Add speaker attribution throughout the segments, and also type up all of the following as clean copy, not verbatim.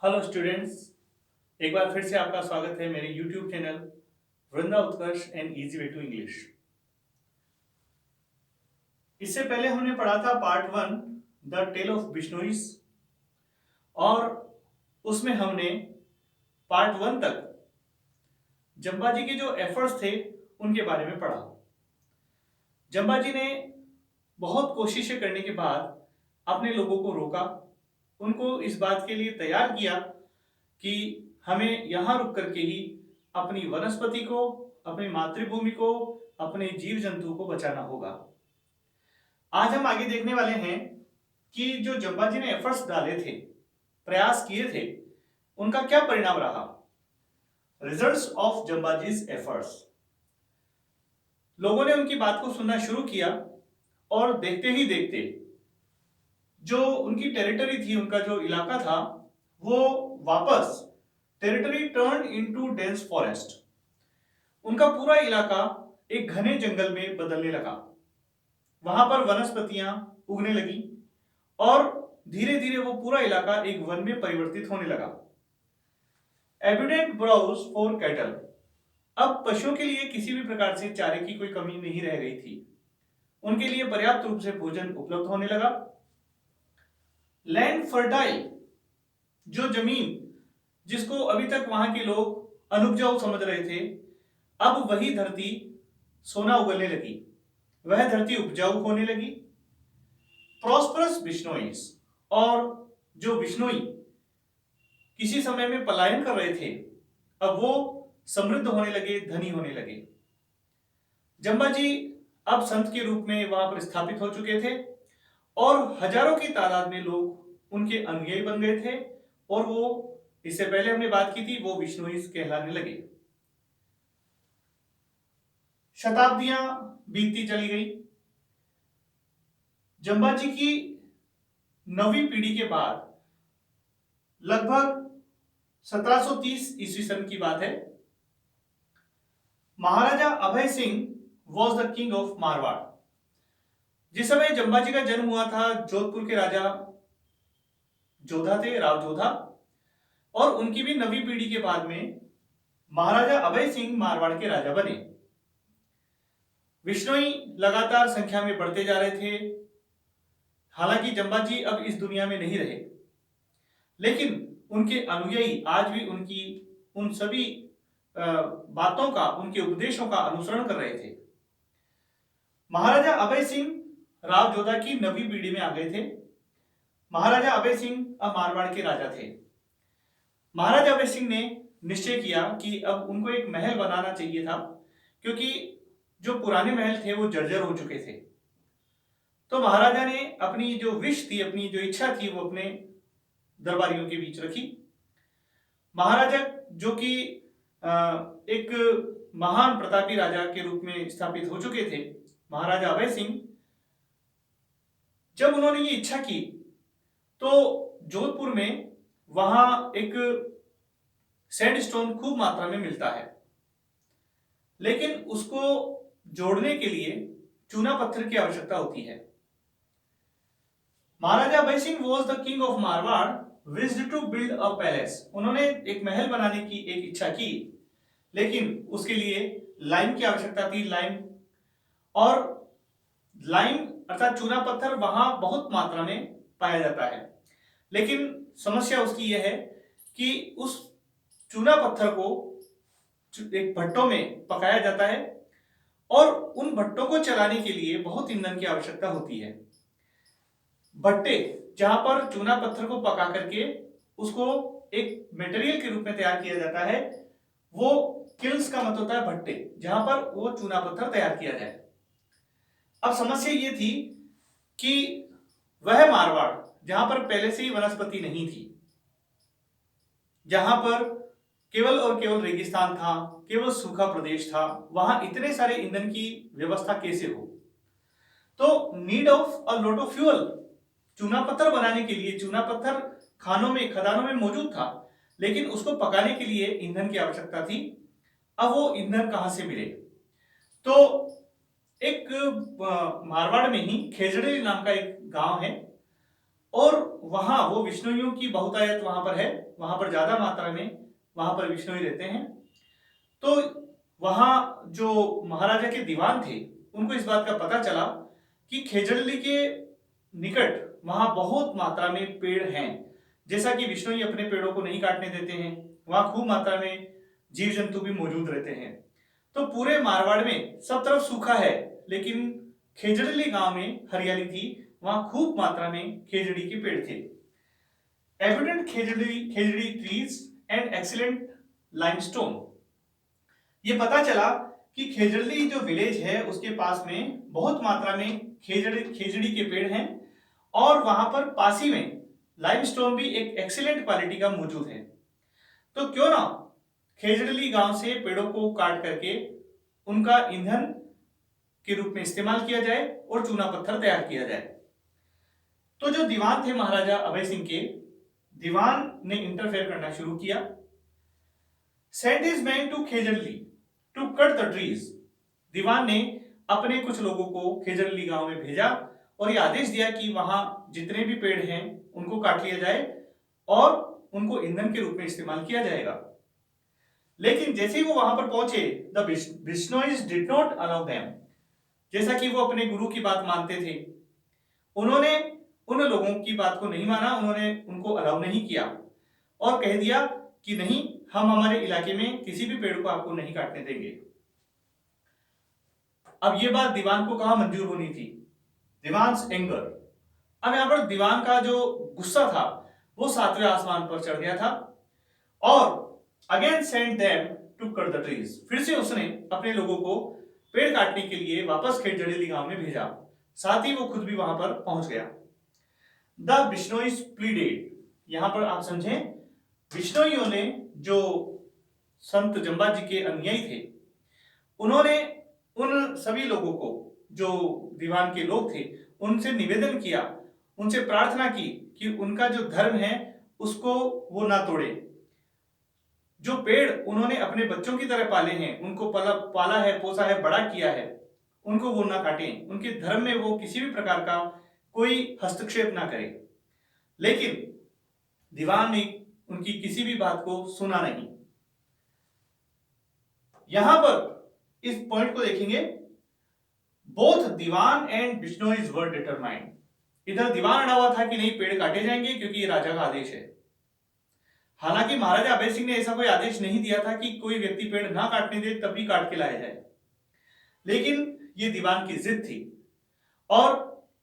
Speaker 1: Hello students. एक बार फिर से आपका स्वागत है मेरे YouTube channel Vrinda Utkarsh and easy way to English. इससे पहले हमने पढ़ा था part 1 the tale of Bishnois और उसमें हमने पार्ट 1 तक जंबाजी के जो एफर्ट्स थे उनके बारे में पढ़ा। जंबाजी ने बहुत कोशिशें करने के बाद अपने लोगों को रोका, उनको इस बात के लिए तैयार किया कि हमें यहाँ रुक करके ही अपनी वनस्पति को, अपनी मातृभूमि को, अपने जीव जंतु को बचाना होगा। आज हम आगे देखने वाले हैं कि जो जंबाजी ने एफर्ट्स डाले थे, प्रयास किए थे, उनका क्या परिणाम रहा। Results of Jambaji's efforts. लोगों ने उनकी बात को सुनना शुरू किया और देखते ही देखते जो उनकी टेरिटरी थी, उनका जो इलाका था, वो वापस territory turn into dense forest. उनका पूरा इलाका एक घने जंगल में बदलने लगा। वहां पर वनस्पतियां उगने लगी और धीरे धीरे वो पूरा इलाका एक वन में परिवर्तित होने लगा। Abundant browse for cattle. अब पशुओं के लिए किसी भी प्रकार से चारे की कोई कमी नहीं रह गई थी। उनके लिए पर्याप्त रूप से भोजन उपलब्ध होने लगा। लैंड फर्टाइल, जो जमीन जिसको अभी तक वहां के लोग अनुपजाऊ समझ रहे थे, अब वही धरती सोना उगलने लगी, वह धरती उपजाऊ होने लगी। प्रॉस्परस बिश्नोईस, और जो बिश्नोई किसी समय में पलायन कर रहे थे, अब वो समृद्ध होने लगे, धनी होने लगे। जंबाजी अब संत के रूप में वहां पर स्थापित हो चुके थे और हजारों की तादाद में लोग उनके अनुयायी बन गए थे और वो, इससे पहले हमने बात की थी, वो बिश्नोईस कहलाने लगे। शताब्दियां बीतती चली गई। जंबाजी की 9वीं पीढ़ी के बाद, लगभग 1730 ईस्वी सन की बात है, Maharaja Abhay Singh was the king of Marwar. जिस समय जंबाजी का जन्म हुआ था, जोधपुर के राजा जोधा थे, राव जोधा, और उनकी भी 9वीं पीढ़ी के बाद में महाराजा अभय सिंह मारवाड़ के राजा बने। बिश्नोई लगातार संख्या में बढ़ते जा रहे थे। हालांकि जंबाजी अब इस दुनिया में नहीं रहे, लेकिन उनके अनुयायी आज भी उनकी उन सभी बातों का, उनके उपदेशों का अनुसरण कर रहे थे। महाराजा अभय सिंह राव जोधा की 9वीं पीढ़ी में आ गए थे। महाराजा अभय सिंह अब मारवाड़ के राजा थे। महाराजा अभय सिंह ने निश्चय किया कि अब उनको एक महल बनाना चाहिए था, क्योंकि जो पुराने महल थे वो जर्जर हो चुके थे। तो महाराजा ने अपनी जो विश थी, अपनी जो इच्छा थी, वो अपने दरबारियों के बीच रखी। महाराजा, जो कि एक महान प्रतापी राजा के रूप में स्थापित हो चुके थे, महाराजा अभय सिंह, जब उन्होंने ये इच्छा की तो जोधपुर में वहां एक सैंडस्टोन खूब मात्रा में मिलता है, लेकिन उसको जोड़ने के लिए चूना पत्थर की आवश्यकता होती है। Maharaja Abhay Singh was the king of Marwar wished to build a palace. उन्होंने एक महल बनाने की एक इच्छा की, लेकिन उसके लिए लाइम की आवश्यकता थी। लाइम, और लाइम अर्थात चूना पत्थर वहां बहुत मात्रा में पाया जाता है, लेकिन समस्या उसकी यह है कि उस चूना पत्थर को एक भट्टों में पकाया जाता है और उन भट्टों को चलाने के लिए बहुत ईंधन की आवश्यकता होती है। भट्टे जहां पर चूना पत्थर को पका करके उसको एक मटेरियल के रूप में तैयार किया जाता है, वो किल्स का मतलब होता है भट्टे, जहां पर वो चूना पत्थर तैयार किया जाए। अब समस्या ये थी कि वह मारवाड़ जहां पर पहले से ही वनस्पति नहीं थी, जहां पर केवल और केवल रेगिस्तान था, केवल सूखा प्रदेश था, वहां इतने सारे ईंधन की व्यवस्था कैसे हो। तो need of a lot of fuel, चूना पत्थर बनाने के लिए, चूना पत्थर खानों में, खदानों में मौजूद था, लेकिन उसको पकाने के लिए ईंधन की आवश्यकता थी। अब वो ईंधन कहां से मिले? तो एक मारवाड़ में ही खेजड़े नाम का एक गांव है, और वहां वो विष्णुइयों की बहुतायत वहां पर है, वहां पर ज्यादा मात्रा में वहां पर विष्णुई रहते हैं। तो वहां जो महाराजा के दीवान थे उनको इस बात का पता चला कि खेजड़ली के निकट वहां बहुत मात्रा में पेड़ हैं। जैसा कि विष्णुई अपने पेड़ों को नहीं काटने देते हैं, वहां खूब मात्रा में जीव जंतु भी मौजूद रहते हैं। तो पूरे मारवाड़ में सब तरफ सूखा है, लेकिन खेजड़ली गांव में हरियाली थी, वहां खूब मात्रा में खेजड़ी के पेड़ थे। Evident khejri trees and excellent limestone. ये पता चला कि खेजड़ी जो विलेज है उसके पास में बहुत मात्रा में खेजड़ी के पेड़ हैं, और वहां पर पास ही में लाइमस्टोन भी एक एक्सीलेंट क्वालिटी का मौजूद है। तो क्यों ना खेजड़ली गांव से पेड़ों को काट करके उनका ईंधन के रूप में इस्तेमाल किया जाए और चूना पत्थर तैयार किया जाए। तो जो दीवान थे महाराजा अभय सिंह के, दीवान ने इंटरफेयर करना शुरू किया। Sent his man to Khejarli to cut the trees. दीवान ने अपने कुछ लोगों को खेजड़ली गांव में भेजा और यह आदेश दिया कि वहां जितने भी पेड़ हैं उनको काट लिया जाए और उनको ईंधन के रूप में इस्तेमाल किया जाएगा। लेकिन जैसे ही वो वहां पर पहुंचे, the Bishnois did not allow them. जैसा कि वो अपने गुरु की बात मानते थे, उन्होंने उन लोगों की बात को नहीं माना, उन्होंने उनको अलाउ नहीं किया और कह दिया कि नहीं, हम हमारे इलाके में किसी भी पेड़ को आपको नहीं काटने देंगे। अब ये बात दीवान को कहां मंजूर होनी थी? दीवान्स एंगर। अब यहां पर दीवान का जो गुस्सा था वो 7वें आसमान पर चढ़ गया था और again sent them to cut the trees. फिर से उसने अपने लोगों को पेड़ काटने के लिए वापस खेजड़ली गांव में भेजा, साथ ही वो खुद भी वहां पर पहुंच गया। The Bishnois pleaded. यहां पर आप समझें, बिश्नोइयों ने, जो संत जंबा जी के अनुयायी थे, उन्होंने उन सभी लोगों को, जो दीवान के लोग थे, उनसे निवेदन किया, उनसे प्रार्थना की कि उनका जो धर्म है उसको वो ना तोड़े। जो पेड़ उन्होंने अपने बच्चों की तरह पाले हैं, उनको पाला है, पोसा है, बड़ा किया है, उनको वो ना काटें, उनके धर्म में वो किसी भी प्रकार का कोई हस्तक्षेप ना करें। लेकिन दीवान ने उनकी किसी भी बात को सुना नहीं। यहां पर इस पॉइंट को देखेंगे, both Diwan and Bishnois were determined. इधर दीवान अड़ा हुआ था कि नहीं, पेड़ काटे जाएंगे क्योंकि ये राजा का आदेश है। हालांकि महाराजा अभय सिंह ने ऐसा कोई आदेश नहीं दिया था कि कोई व्यक्ति पेड़ ना काटने दे तभी काट के लाया जाए, लेकिन ये दीवान की जिद थी और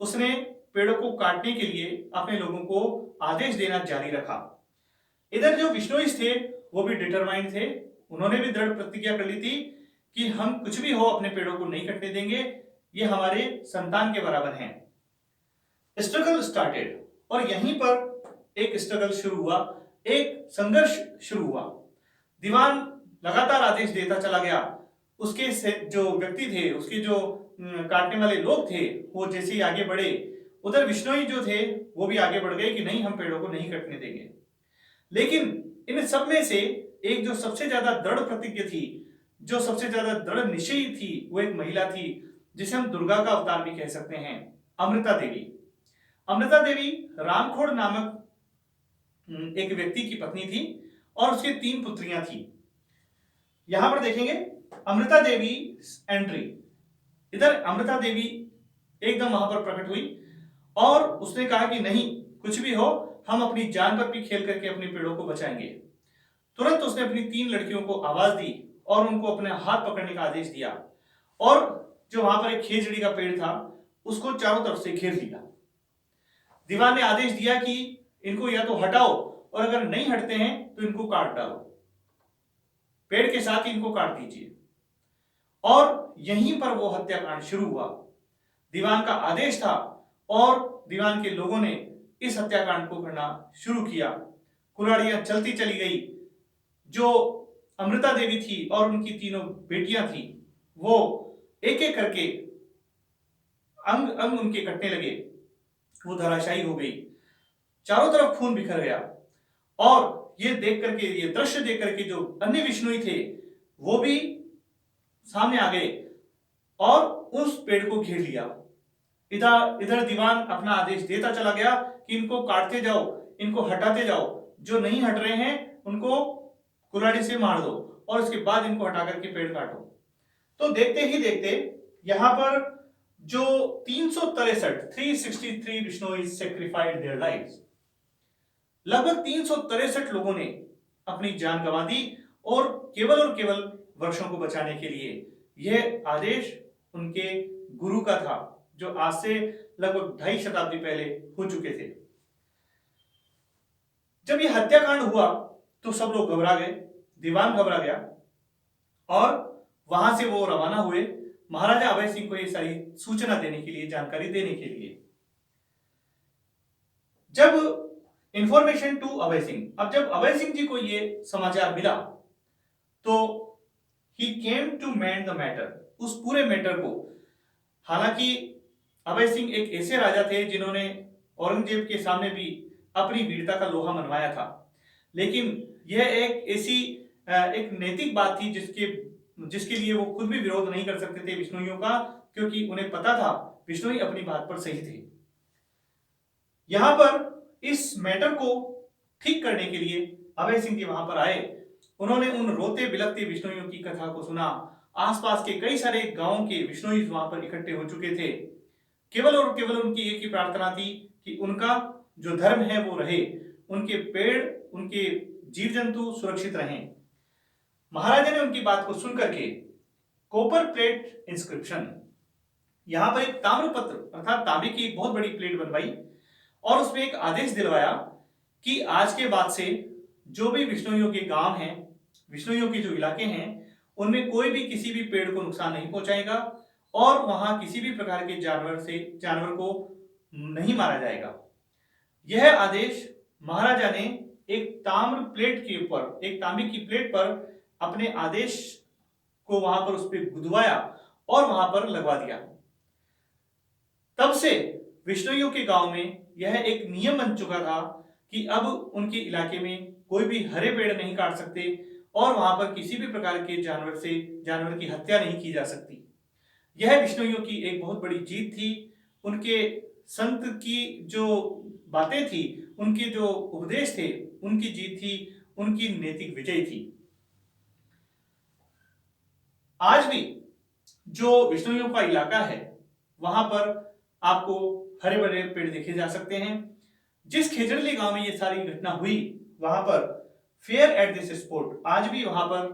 Speaker 1: उसने पेड़ों को काटने के लिए अपने लोगों को आदेश देना जारी रखा। इधर जो बिश्नोइज थे वो भी डिटरमाइंड थे, उन्होंने भी दृढ़ प्रतिज्ञा कर ली थी कि हम कुछ भी हो अपने पेड़ों को नहीं कटने देंगे, ये हमारे संतान के बराबर हैं। स्ट्रगल स्टार्टेड, और यहीं पर एक स्ट्रगल शुरू हुआ, एक संघर्ष शुरू हुआ। दीवान लगातार आदेश देता चला गया, उसके जो व्यक्ति थे, उसके जो काटने वाले लोग थे, वो जैसे ही आगे बढ़े, उधर बिश्नोई जो थे वो भी आगे बढ़ गए कि नहीं, हम पेड़ों को नहीं कटने देंगे। लेकिन इन सब में से एक जो सबसे ज्यादा दृढ़ प्रतिज्ञ थी, जो सबसे ज्यादा दृढ़ निश्चयी थी, वो एक महिला थी जिसे हम दुर्गा का अवतार भी कह सकते हैं, अमृता देवी। अमृता देवी रामखोड़ नामक एक व्यक्ति की पत्नी थी और उसकी 3 पुत्रियां थी। यहां पर देखेंगे अमृता देवी एंट्री। इधर अमृता देवी एकदम वहां पर प्रकट हुई और उसने कहा कि नहीं, कुछ भी हो, हम अपनी जान पर भी खेल करके अपने पेड़ों को बचाएंगे। तुरंत उसने अपनी 3 लड़कियों को आवाज दी और उनको अपने हाथ पकड़ने का आदेश दिया और जो वहां पर एक खेजड़ी का पेड़ था उसको चारों तरफ से घेर लिया। दीवान ने आदेश दिया कि इनको या तो हटाओ और अगर नहीं हटते हैं तो इनको काट डालो, पेड़ के साथ ही इनको काट दीजिए। और यहीं पर वो हत्याकांड शुरू हुआ। दीवान का आदेश था और दीवान के लोगों ने इस हत्याकांड को करना शुरू किया। कुल्हाड़ियां चलती चली गई। जो अमृता देवी थी और उनकी 3 बेटियां थी, वो एक एक करके अंग अंग उनके कटने लगे, वो धराशायी हो गई, चारों तरफ खून बिखर गया। और ये देख करके, ये दृश्य देख करके जो अन्य विष्णुई थे वो भी सामने आ गए और उस पेड़ को घेर लिया। इधर इधर दीवान अपना आदेश देता चला गया कि इनको काटते जाओ, इनको हटाते जाओ, जो नहीं हट रहे हैं उनको कुल्हाड़ी से मार दो और उसके बाद इनको हटा करके पेड़ काटो। तो देखते ही देखते यहां पर जो 363 बिश्नोई सेक्रीफाइड देयर लाइव्स, लगभग 363 लोगों ने अपनी जान गंवा दी और केवल वृक्षों को बचाने के लिए। यह आदेश उनके गुरु का था जो आज से लगभग 2.5 शताब्दी पहले हो चुके थे। जब यह हत्याकांड हुआ तो सब लोग घबरा गए, दीवान घबरा गया और वहां से वो रवाना हुए महाराजा अभय सिंह को ये सारी सूचना देने के लिए, जानकारी देने के लिए। जब इंफॉर्मेशन टू अभय सिंह, अब जब अभय सिंह जी को ये समाचार मिला तो ही came to mend the matter, उस पूरे मैटर को। हालांकि अभय सिंह एक ऐसे राजा थे जिन्होंने औरंगजेब के सामने भी अपनी वीरता का लोहा मनवाया था, लेकिन यह एक ऐसी एक नैतिक बात थी जिसके लिए वो खुद भी विरोध नहीं कर सकते थे बिश्नोइयों का, क्योंकि उन्हें पता था बिश्नोई अपनी बात पर सही थे। यहां पर इस मैटर को ठीक करने के लिए अभय सिंह जी वहां पर आए। उन्होंने उन रोते बिलखते बिश्नोइयों की कथा को सुना। आसपास के कई सारे गांवों के बिश्नोई वहां पर इकट्ठे हो चुके थे। केवल और केवल उनकी एक ही प्रार्थना थी कि उनका जो धर्म है वो रहे, उनके पेड़, उनके जीव जंतु सुरक्षित रहें। महाराजा ने उनकी बात को सुनकर के कॉपर प्लेट इंस्क्रिप्शन, यहां पर एक ताम्रपत्र अर्थात तांबे की एक बहुत बड़ी प्लेट बनवाई और उसमें एक आदेश दिलवाया कि आज के बाद से जो भी बिश्नोइयों के गांव हैं, बिश्नोइयों के जो इलाके हैं, उनमें कोई भी किसी भी पेड़ को नुकसान नहीं पहुंचाएगा और वहां किसी भी प्रकार के जानवर को नहीं मारा जाएगा। यह आदेश महाराजा ने एक ताम्र प्लेट के ऊपर, एक तांबे की प्लेट पर अपने आदेश को वहां पर उस पर गुदवाया और वहां पर लगवा दिया। तब से बिश्नोइयों के गांव में यह एक नियम बन चुका था कि अब उनके इलाके में कोई भी हरे पेड़ नहीं काट सकते और वहां पर किसी भी प्रकार के जानवर की हत्या नहीं की जा सकती। यह बिश्नोइयों की एक बहुत बड़ी जीत थी। उनके संत की जो बातें थी, उनके जो उपदेश थे, उनकी जीत थी, उनकी नैतिक विजय थी। आज भी जो बिश्नोइयों का इलाका है वहां पर आपको हरे भरे पेड़ देखे जा सकते हैं। जिस खेजड़ली गांव में ये सारी घटना हुई वहां पर फेयर एट दिस स्पॉट, आज भी वहां पर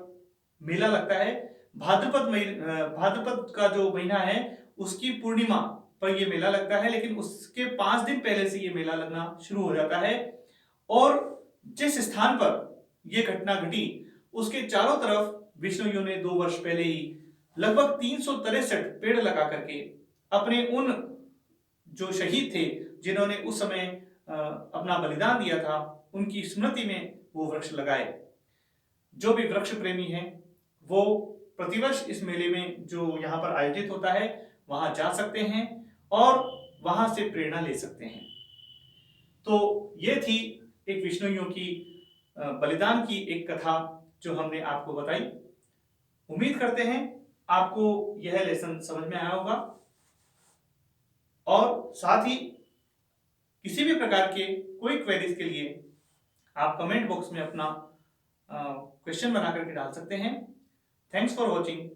Speaker 1: मेला लगता है। भाद्रपद का जो महीना है उसकी पूर्णिमा पर यह मेला लगता है, लेकिन उसके 5 दिन पहले से यह मेला लगना शुरू हो जाता है। और जिस स्थान पर यह घटना घटी उसके चारों तरफ बिश्नोइयों ने 2 वर्ष पहले ही लगभग 363 पेड़ लगा करके अपने उन जो शहीद थे जिन्होंने उस समय अपना बलिदान दिया था, उनकी स्मृति में वो वृक्ष लगाए। जो भी वृक्ष प्रेमी हैं वो प्रतिवर्ष इस मेले में जो यहाँ पर आयोजित होता है वहां जा सकते हैं और वहां से प्रेरणा ले सकते हैं। तो ये थी एक बिश्नोइयों की बलिदान की एक कथा जो हमने आपको बताई। उम्मीद करते हैं आपको यह लेसन समझ में आया होगा और साथ ही किसी भी प्रकार के कोई क्वेरीज के लिए आप कमेंट बॉक्स में अपना क्वेश्चन बना करके डाल सकते हैं। Thanks for watching.